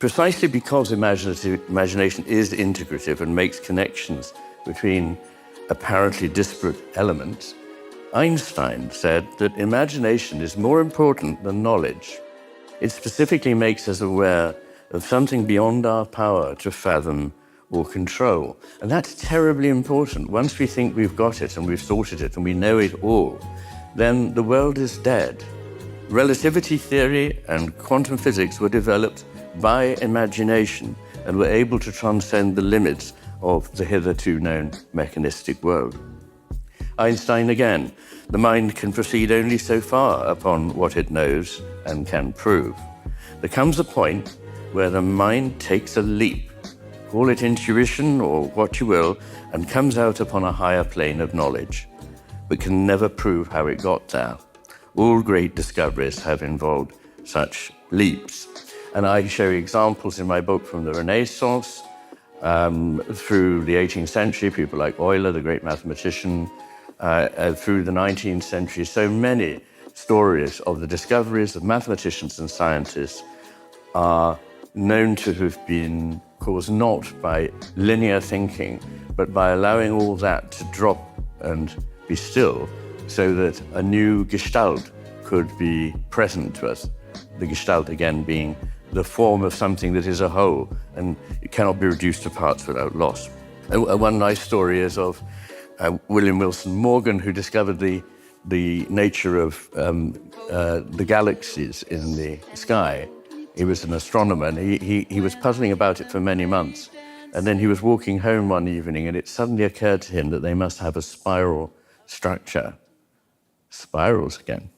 Precisely because imagination is integrative and makes connections between apparently disparate elements, Einstein said that imagination is more important than knowledge. It specifically makes us aware of something beyond our power to fathom or control. And that's terribly important. Once we think we've got it and we've sorted it and we know it all, then the world is dead. Relativity theory and quantum physics were developed by imagination and were able to transcend the limits of the hitherto known mechanistic world. Einstein again, the mind can proceed only so far upon what it knows and can prove. There comes a point where the mind takes a leap, call it intuition or what you will, and comes out upon a higher plane of knowledge, but can never prove how it got there. All great discoveries have involved such leaps. And I show examples in my book from the Renaissance, through the 18th century, people like Euler, the great mathematician, through the 19th century, so many stories of the discoveries of mathematicians and scientists are known to have been caused not by linear thinking, but by allowing all that to drop and be still, so that a new gestalt could be present to us. The gestalt, again, being the form of something that is a whole, and it cannot be reduced to parts without loss. One nice story is of William Wilson Morgan, who discovered the nature of the galaxies in the sky. He was an astronomer, and he was puzzling about it for many months. And then he was walking home one evening, and it suddenly occurred to him that they must have a spiral structure. Spirals again.